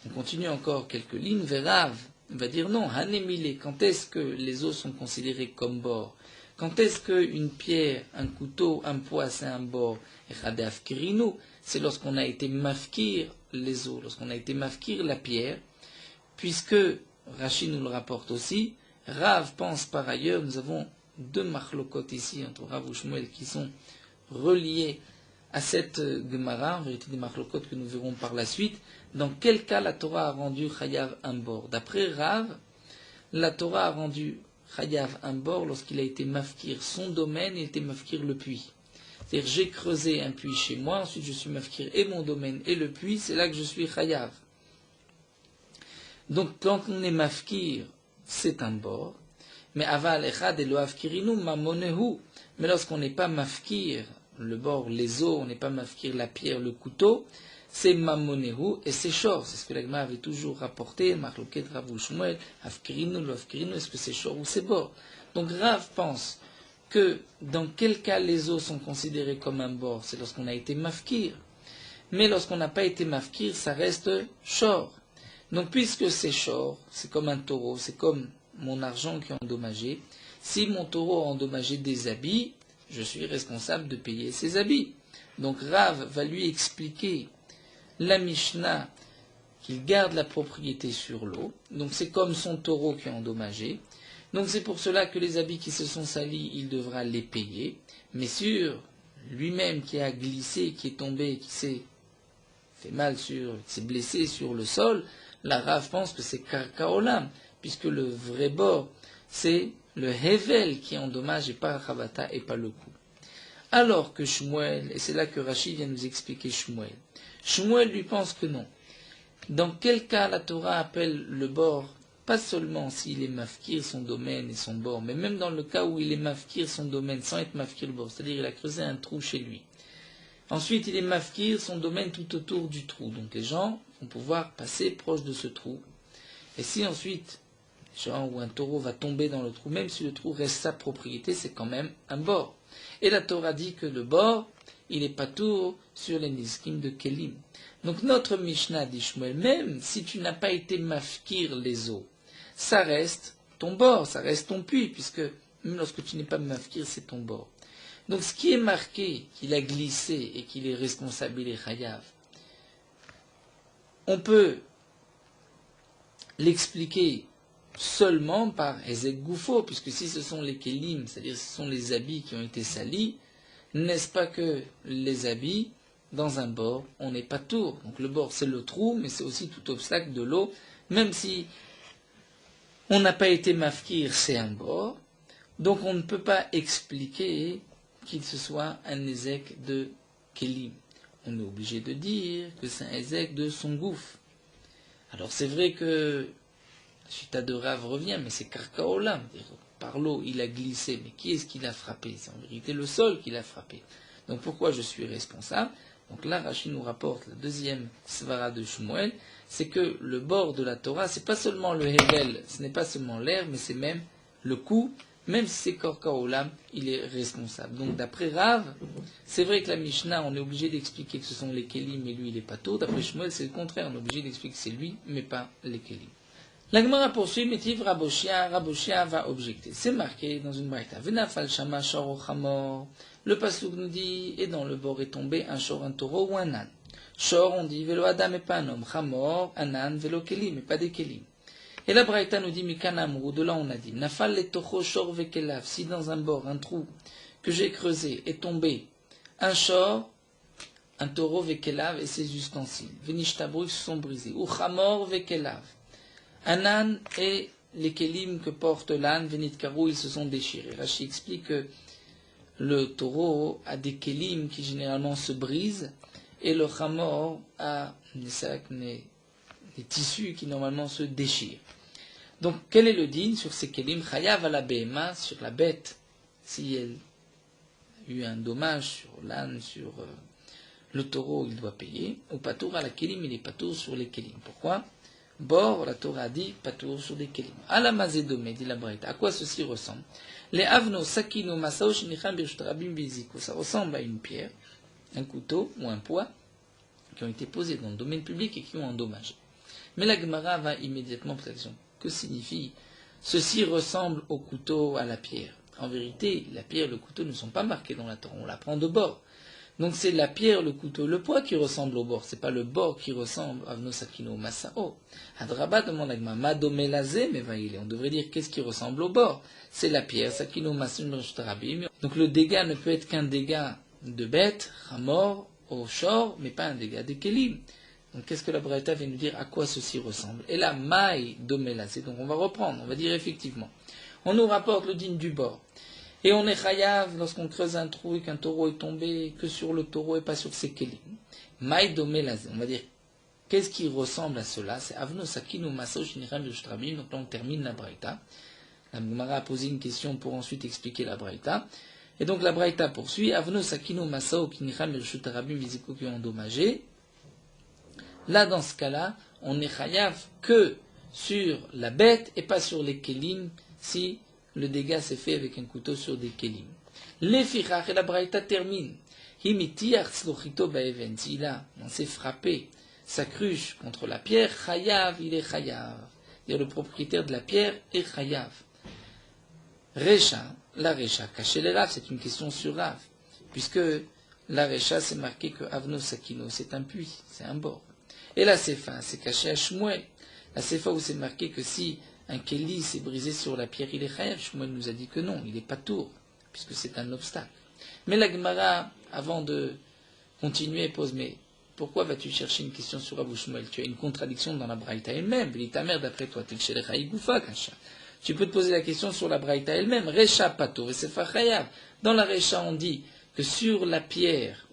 On continue encore quelques lignes. Verav va dire non, hanemile, quand est-ce que les os sont considérés comme bord? Quand est-ce qu'une pierre, un couteau, un poids, c'est un bord? Echadaf kirinu, c'est lorsqu'on a été mafkir les os, lorsqu'on a été mafkir la pierre, puisque Rashi nous le rapporte aussi. Rav pense par ailleurs, nous avons deux machlokot ici entre Rav et Shmuel qui sont reliés à cette Gemara, en vérité des marlokot que nous verrons par la suite, dans quel cas la Torah a rendu Chayav un bord. D'après Rav, la Torah a rendu Chayav un bord lorsqu'il a été mafkir son domaine et été mafkir le puits. C'est-à-dire j'ai creusé un puits chez moi, ensuite je suis mafkir et mon domaine et le puits, c'est là que je suis Chayav. Donc quand on est mafkir, c'est un bord. Mais aval echad elo afkirinu mamonehu. Mais lorsqu'on n'est pas mafkir, le bord, les os, on n'est pas mafkir la pierre, le couteau, c'est mamonehu et c'est shor. C'est ce que l'agma avait toujours rapporté, marloket Rav ou Shmuel, afkirinu, lo afkirinu, est-ce que c'est shor ou c'est bord. Donc Rav pense que dans quel cas les os sont considérés comme un bord, c'est lorsqu'on a été mafkir. Mais lorsqu'on n'a pas été mafkir, ça reste shor. Donc puisque c'est shor, c'est comme un taureau, c'est comme mon argent qui est endommagé. Si mon taureau a endommagé des habits, je suis responsable de payer ses habits. Donc Rav va lui expliquer la Mishnah qu'il garde la propriété sur l'eau. Donc c'est comme son taureau qui est endommagé. Donc c'est pour cela que les habits qui se sont salis, il devra les payer. Mais sur lui-même qui a glissé, qui est tombé, qui s'est fait mal qui s'est blessé sur le sol, la Rav pense que c'est karkaolam, puisque le vrai bord, c'est le hevel qui endommage et pas Chavata et pas le coup. Alors que Shmuel, et c'est là que Rashi vient nous expliquer Shmuel, Shmuel lui pense que non. Dans quel cas la Torah appelle le bord, pas seulement s'il est mafkir son domaine et son bord, mais même dans le cas où il est mafkir son domaine sans être mafkir le bord, c'est-à-dire il a creusé un trou chez lui. Ensuite il est mafkir son domaine tout autour du trou, donc les gens vont pouvoir passer proche de ce trou. Et si ensuite où un taureau va tomber dans le trou, même si le trou reste sa propriété, c'est quand même un bord. Et la Torah dit que le bord, il est patour sur les nizkim de Kelim. Donc notre Mishnah dit Shmuel, même si tu n'as pas été mafkir les eaux, ça reste ton bord, ça reste ton puits, puisque même lorsque tu n'es pas mafkir, c'est ton bord. Donc ce qui est marqué, qu'il a glissé et qu'il est responsable, il est chayav, on peut l'expliquer seulement par Ezek Goufo, puisque si ce sont les kelim, c'est-à-dire ce sont les habits qui ont été salis, n'est-ce pas que les habits, dans un bord, on n'est pas tour. Donc le bord c'est le trou, mais c'est aussi tout obstacle de l'eau, même si on n'a pas été mafkir, c'est un bord, donc on ne peut pas expliquer qu'il se soit un Ezek de kelim. On est obligé de dire que c'est un Ezek de son gouffre. Alors c'est vrai que Chita de Rav revient, mais c'est Karkaolam. Par l'eau, il a glissé. Mais qui est-ce qui l'a frappé? C'est en vérité le sol qui l'a frappé. Donc pourquoi je suis responsable? Donc là, Rashi nous rapporte la deuxième svara de Shmuel, c'est que le bord de la Torah, c'est pas seulement le Hevel, ce n'est pas seulement l'air, mais c'est même le coup. Même si c'est Karkaolam, il est responsable. Donc d'après Rav, c'est vrai que la Mishnah, on est obligé d'expliquer que ce sont les Kelim, mais lui, il est pas tôt. D'après Shmuel, c'est le contraire. On est obligé d'expliquer que c'est lui, mais pas les Kelim. La Gemara poursuit, Métiv Raboshia va objecter. C'est marqué dans une braïta. Venafal shama shor chamor. Le pasuk nous dit, et dans le bord est tombé un shor, un taureau ou un âne. Shor, on dit, velo adam et pas un homme. Chamor, un âne, velo kelim, et pas des kelim. Et la braïta nous dit, mikanamru, de là on a dit, nafal le tocho shor vekelav. Si dans un bord, un trou que j'ai creusé est tombé un shor, un taureau vekelav et ses ustensiles. Venishtabru se sont brisés. Ou chamor vekelav. Un âne et les kélim que porte l'âne, Venit Karou, ils se sont déchirés. Rashi explique que le taureau a des kélim qui généralement se brisent et le chamor a des tissus qui normalement se déchirent. Donc quel est le din sur ces kélim? Chayav à la béma, sur la bête, si elle a eu un dommage sur l'âne, sur le taureau, il doit payer. Ou patour à la kélim, il est patour sur les kélim. Pourquoi? Bord, la Torah dit, patour sur des kelim. À la mazédomé, dit la Braïta. À quoi ceci ressemble? Les avno, sakino, masao, shinicham, birshtrabim, biziko. Ça ressemble à une pierre, un couteau ou un poids qui ont été posés dans le domaine public et qui ont endommagé. Mais la Gemara va immédiatement poser la question. Que signifie? Ceci ressemble au couteau, à la pierre. En vérité, la pierre et le couteau ne sont pas marqués dans la Torah. On la prend de bord. Donc c'est la pierre, le couteau, le poids qui ressemble au bord. C'est pas le bord qui ressemble à Avno Sakino Masao. Hadraba demande à Gma, Madomelazé, mais on devrait dire qu'est-ce qui ressemble au bord. C'est la pierre, Sakino Masao. Donc le dégât ne peut être qu'un dégât de bête, Hamor, au shor, mais pas un dégât des kelim. Donc qu'est-ce que la Braïta vient nous dire, à quoi ceci ressemble? Et là, maï domelazé, donc on va reprendre, on va dire effectivement. On nous rapporte le digne du bord. Et on est chayav lorsqu'on creuse un trou et qu'un taureau est tombé que sur le taureau et pas sur ses kelim. Maï domelazé, on va dire, qu'est-ce qui ressemble à cela? C'est avno sakinu maso shiniram yushtrabim, donc là on termine la Braïta. La Gemara a posé une question pour ensuite expliquer la Braïta. Et donc la Braïta poursuit, avno sakinu maso kiniram yushtrabim viziko qui ont endommagé. Là, dans ce cas-là, on n'est chayav que sur la bête et pas sur les kelim si le dégât s'est fait avec un couteau sur des kelim. Les fichach, et la Braïta termine. Himitiach slochito baeven. S'il a, on s'est frappé sa cruche contre la pierre, chayav, il est chayav. C'est-à-dire le propriétaire de la pierre est chayav. Recha, la recha, caché les rav, c'est une question sur rav. Puisque la recha, c'est marqué que avno sakino, c'est un puits, c'est un bord. Et la Sefa, c'est caché à Shmuel. La Sefa où c'est marqué que si un Kéli s'est brisé sur la pierre, il est chayav. Shmuel nous a dit que non, il n'est pas tour, puisque c'est un obstacle. Mais la Gemara, avant de continuer, pose, mais pourquoi vas-tu chercher une question sur Abu Shmuel? Tu as une contradiction dans la Braïta elle-même. Il est ta mère d'après toi. Tu peux te poser la question sur la Braïta elle-même. Recha pato, et Sefa chayav. Dans la Recha, on dit que sur la pierre,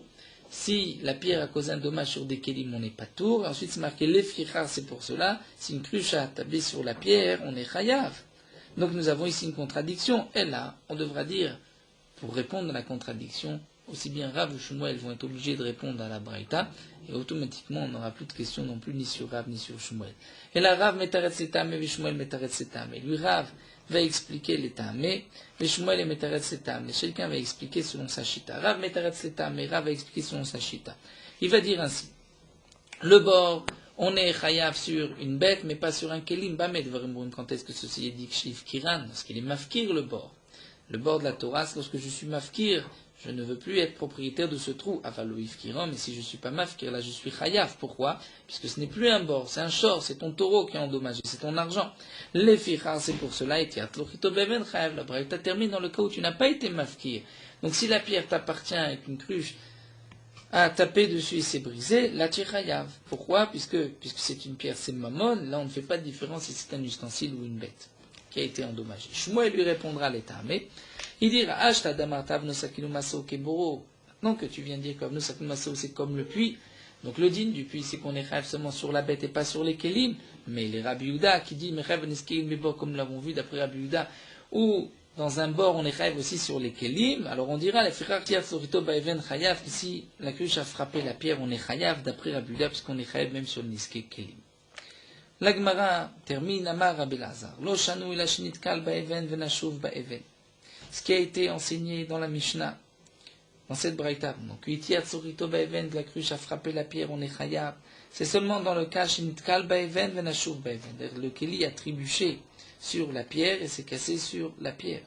si la pierre a causé un dommage sur des kélim, on n'est pas tour. Ensuite, c'est marqué les fichar, c'est pour cela. Si une cruche a tablé sur la pierre, on est chayav. Donc nous avons ici une contradiction. Et là, on devra dire, pour répondre à la contradiction, aussi bien Rav ou Shmuel vont être obligés de répondre à la Braïta, et automatiquement on n'aura plus de questions non plus ni sur Rav ni sur Shmuel. Et là, Rav metaret setam et Shmuel metaret setam. Et lui, Rav va expliquer les tamés, et Shmuel est metaret setam. Et chacun va expliquer selon sa chita. Rav metaret setam et Rav va expliquer selon sa chita. Il va dire ainsi, le bord, on est chayav sur une bête, mais pas sur un kelim. Bamed, quand est-ce que ceci est dit kshif kiran? Lorsqu'il est mafkir le bord. Le bord de la Torah, lorsque je suis mafkir, je ne veux plus être propriétaire de ce trou. Avaloïf kiram, mais si je ne suis pas mafkir, là je suis chayav. Pourquoi? Puisque ce n'est plus un bord, c'est un shor, c'est ton taureau qui est endommagé, c'est ton argent. Les fichar, c'est pour cela, et tiat lochito beven chayav. La Braïta termine dans le cas où tu n'as pas été mafkir. Donc si la pierre t'appartient avec une cruche a tapé dessus et s'est brisé, là tu es chayav. Pourquoi? Puisque c'est une pierre, c'est mammon, là on ne fait pas de différence si c'est un ustensile ou une bête qui a été endommagé. Shmuel lui répondra l'état, mais il dira Ashta damartav nosakinu maso keboro. Maintenant que tu viens de dire que nosakinu maso c'est comme le puits, donc le din du puits c'est qu'on est rêve seulement sur la bête et pas sur les kelim, mais les Rabbi Yehuda qui dit Mechav niskein bebor comme nous l'avons vu d'après Rabbi Yehuda, ou dans un bord on est rêve aussi sur les kelim, alors on dira les fichar tiat sorito baeven chayav, si la cruche a frappé la pierre on est chayav d'après Rabbi Yehuda puisqu'on est rêve même sur le niske kelim. La Gemara termine Amar Rabbi Lazar. Lo shanu ila shnitkal baeven venashuv baeven. Ce qui a été enseigné dans la Mishnah, dans cette Braïta. Donc, Uitiat Surito Baeven, la cruche a frappé la pierre, on est chayav. C'est seulement dans le cas Shnitkal Baeven venashuv baeven. Le Keli a trébuché sur la pierre et s'est cassé sur la pierre.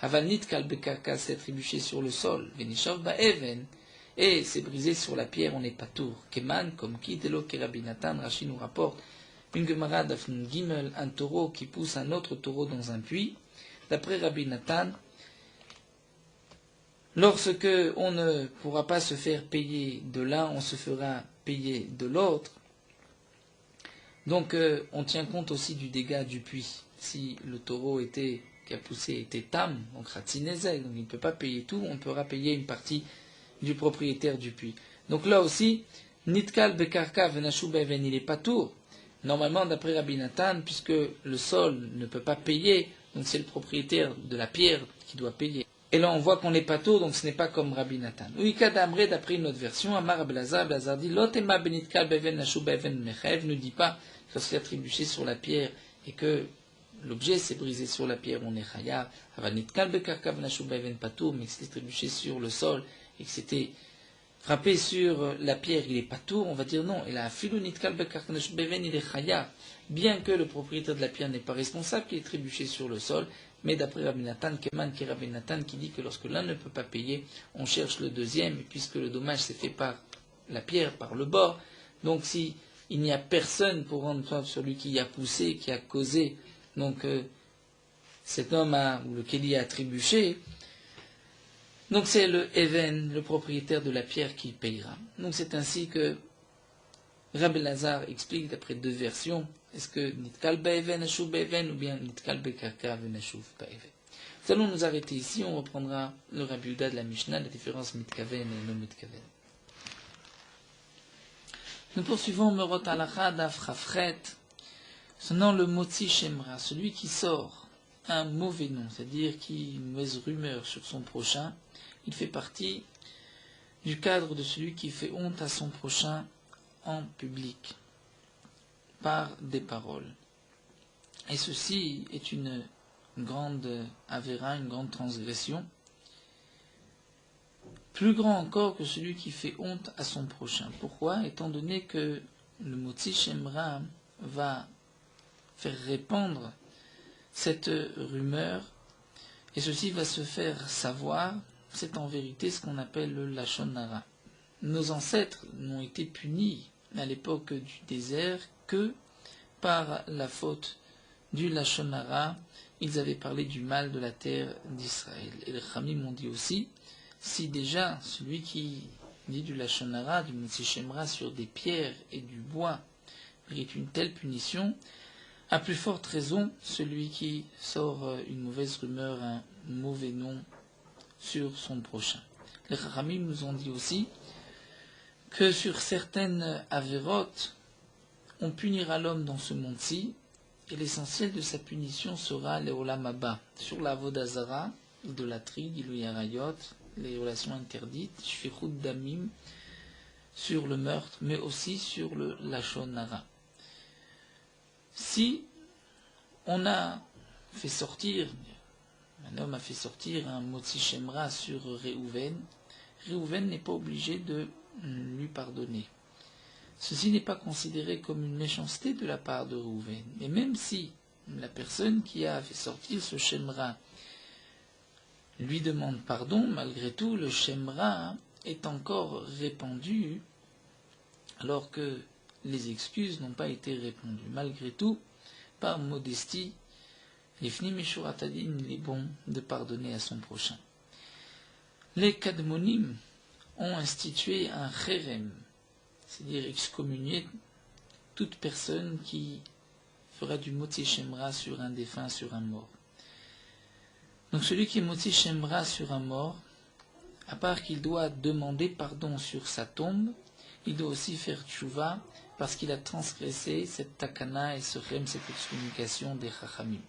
Aval Nitkal Bekarka s'est trébuché sur le sol. Venishov Baeven. Et s'est brisé sur la pierre, on n'est pas tour. Keman, comme qui, Telo Kerabinatan, Rashi nous rapporte une Gemara d'Afnun Gimel, un taureau qui pousse un autre taureau dans un puits. D'après Rabbi Nathan, lorsque on ne pourra pas se faire payer de l'un, on se fera payer de l'autre. Donc on tient compte aussi du dégât du puits. Si le taureau qui a poussé était tam, donc ratzinezek, donc il ne peut pas payer tout, on pourra payer une partie du propriétaire du puits. Donc là aussi, nitkal bekarka venashu beven, il est pas tour. Normalement, d'après Rabbi Nathan, puisque le sol ne peut pas payer, donc c'est le propriétaire de la pierre qui doit payer. Et là, on voit qu'on n'est pas tour, donc ce n'est pas comme Rabbi Nathan. Uika d'Amré, d'après une autre version, Amar Blazar dit, Lotema benitkal beven nashu beven mechev, ne dit pas lorsqu'il a trébuché sur la pierre et que l'objet s'est brisé sur la pierre, on est chayav. Aval nitkal bekarka venashu beven patour, mais que c'était trébuché sur le sol et que c'était frappé sur la pierre, il est pas tour, on va dire non. Et là, filou nitkal bekarka venashu beven, il est chayav. Bien que le propriétaire de la pierre n'est pas responsable, qu'il est trébuché sur le sol, mais d'après Rabbi Nathan, Keman qui est Rabbi Nathan, qui dit que lorsque l'un ne peut pas payer, on cherche le deuxième, et puisque le dommage s'est fait par la pierre, par le bord, donc si il n'y a personne pour rendre celui qui a poussé, qui a causé, donc cet homme ou le Kéli a trébuché, Donc c'est le Even, le propriétaire de la pierre, qui payera. Donc c'est ainsi que Rabbi Lazar explique d'après deux versions. Est-ce que Nitkal Be'even Ashuv Be'even ou bien Nitkal Be'karka Venashuv Be'even. Nous allons nous arrêter ici, on reprendra le Rabbi Yehuda de la Mishnah, la différence Mitkaven et non Mitkaven. Nous poursuivons Merot Halacha Daf Chafret. Sinon le Motzi Shemra, celui qui sort un mauvais nom, c'est-à-dire qui une mauvaise rumeur sur son prochain, il fait partie du cadre de celui qui fait honte à son prochain en public, par des paroles. Et ceci est une grande avéra, une grande transgression, plus grand encore que celui qui fait honte à son prochain. Pourquoi? Étant donné que le Motzi Shemra va faire répandre cette rumeur, et ceci va se faire savoir, c'est en vérité ce qu'on appelle le Lashon Hara. Nos ancêtres n'ont été punis à l'époque du désert que par la faute du Lashon Hara. Ils avaient parlé du mal de la terre d'Israël. Et les Khamim m'ont dit aussi, si déjà celui qui dit du Lashon Hara, du Motzi Shemra sur des pierres et du bois mérite une telle punition, à plus forte raison celui qui sort une mauvaise rumeur, un mauvais nom sur son prochain. Les Khamim nous ont dit aussi que sur certaines avérotes, on punira l'homme dans ce monde-ci, et l'essentiel de sa punition sera les olam haba, sur la vodazara, l'idolâtrie, Gilui Arayot, les relations interdites, shfichut damim, sur le meurtre, mais aussi sur le lashon hara. Si on a fait sortir, un homme a fait sortir un Motzi Shemra sur Réhouven, Réhouven n'est pas obligé de lui pardonner. Ceci n'est pas considéré comme une méchanceté de la part de Réhouven. Mais même si la personne qui a fait sortir ce Shemra lui demande pardon, malgré tout, le Shemra est encore répandu alors que les excuses n'ont pas été répondues. Malgré tout, par modestie, Lifnim Meshurat Hadin, il est bon de pardonner à son prochain. Les Kadmonim ont institué un Cherem, c'est-à-dire excommunier toute personne qui fera du Motzi Shemra sur un défunt, sur un mort. Donc celui qui est Motzi Shemra sur un mort, à part qu'il doit demander pardon sur sa tombe, il doit aussi faire tchouva parce qu'il a transgressé cette takana et ce chem, cette excommunication des Chachamim.